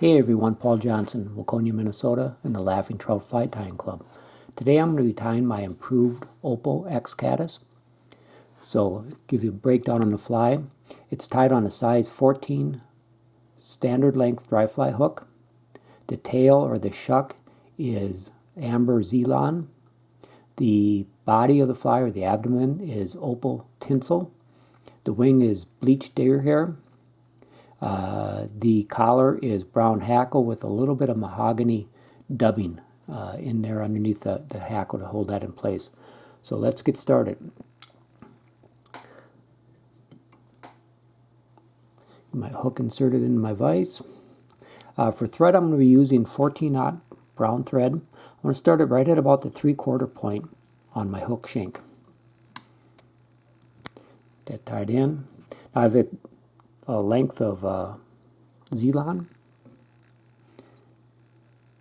Hey everyone, Paul Johnson, Waconia, Minnesota, in the Laughing Trout Fly Tying Club. Today I'm going to be tying my Improved Opal X-Caddis. So, give you a breakdown on the fly. It's tied on a size 14 standard length dry fly hook. The tail or the shuck is amber Zelon. The body of the fly or the abdomen is opal tinsel. The wing is bleached deer hair. The collar is brown hackle with a little bit of mahogany dubbing in there underneath the hackle to hold that in place. So let's get started. My hook inserted into my vise. For thread, I'm going to be using 14-aught brown thread. I'm going to start it right at about the 3/4 point on my hook shank. Get that tied in. Now I have a length of Zelon.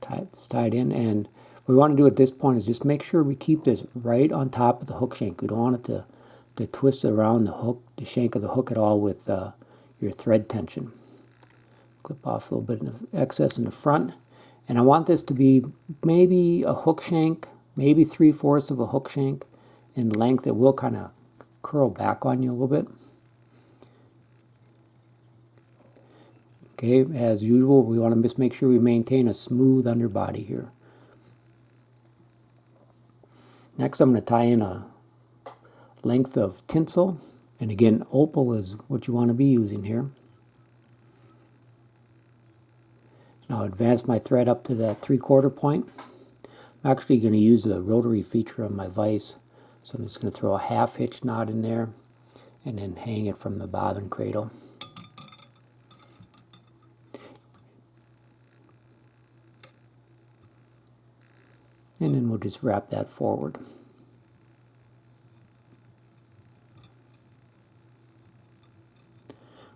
It's tied in, and what we want to do at this point is just make sure we keep this right on top of the hook shank. We don't want it to twist around the shank of the hook at all with your thread tension. Clip off a little bit of excess in the front, and I want this to be maybe a hook shank, maybe 3/4 of a hook shank in length. It will kind of curl back on you a little bit. Okay, as usual, we want to just make sure we maintain a smooth underbody here. Next, I'm going to tie in a length of tinsel, and again, opal is what you want to be using here. Now, advance my thread up to that 3/4 point. I'm actually going to use the rotary feature on my vise, so I'm just going to throw a half hitch knot in there, and then hang it from the bobbin cradle. And then we'll just wrap that forward.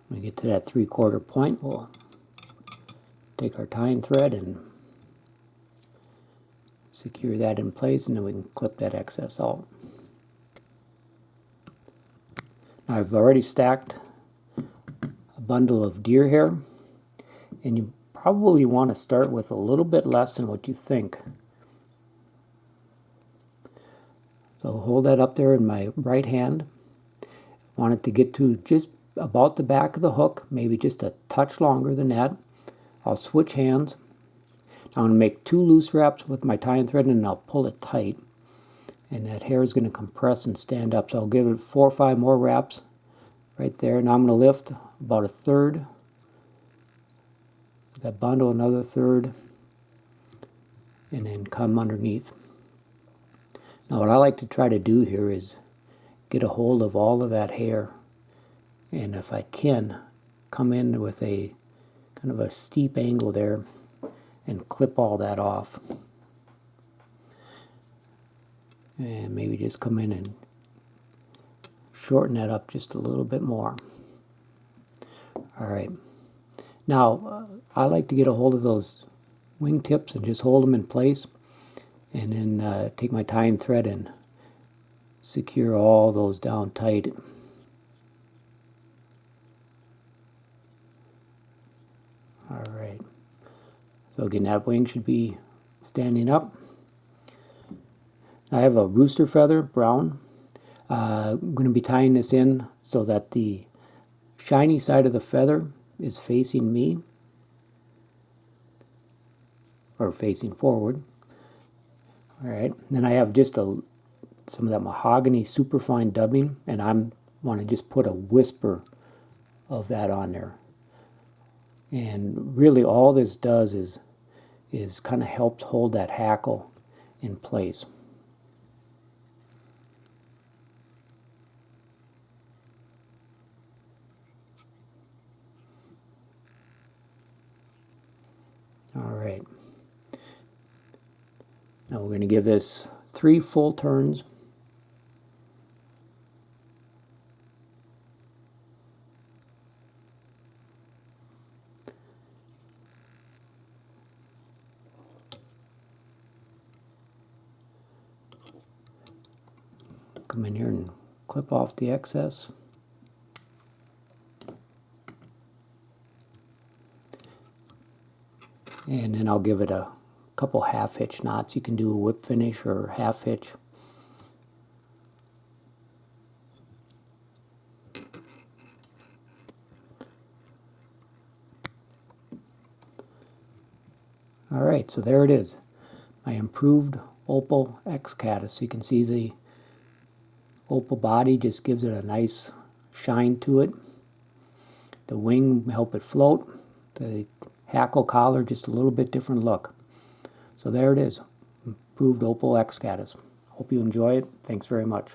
When we get to that 3/4 point, we'll take our tying thread and secure that in place, and then we can clip that excess out. Now I've already stacked a bundle of deer hair, and you probably want to start with a little bit less than what you think. So hold that up there in my right hand. I want it to get to just about the back of the hook, maybe just a touch longer than that. I'll switch hands. I'm going to make 2 loose wraps with my tying thread, and I'll pull it tight. And that hair is going to compress and stand up. So I'll give it 4 or 5 more wraps right there. Now I'm going to lift about 1/3 that bundle, another 1/3, and then come underneath. Now what I like to try to do here is get a hold of all of that hair, and if I can, come in with a kind of a steep angle there and clip all that off. And maybe just come in and shorten that up just a little bit more. Alright, now I like to get a hold of those wingtips and just hold them in place, and then take my tying thread and secure all those down tight. Alright, so again, that wing should be standing up. I have a rooster feather, brown. I'm going to be tying this in so that the shiny side of the feather is facing me, or facing forward. Alright, then I have just some of that mahogany superfine dubbing, and I want to just put a whisper of that on there. And really all this does is kind of helps hold that hackle in place. Alright, now we're going to give this 3 full turns. Come in here and clip off the excess. And then I'll give it a couple half hitch knots. You can do a whip finish or half hitch. Alright, so there it is. My improved Opal X-Caddis. You can see the opal body just gives it a nice shine to it. The wing help it float. The hackle collar just a little bit different look. So there it is. Improved Opal X-Caddis. Hope you enjoy it. Thanks very much.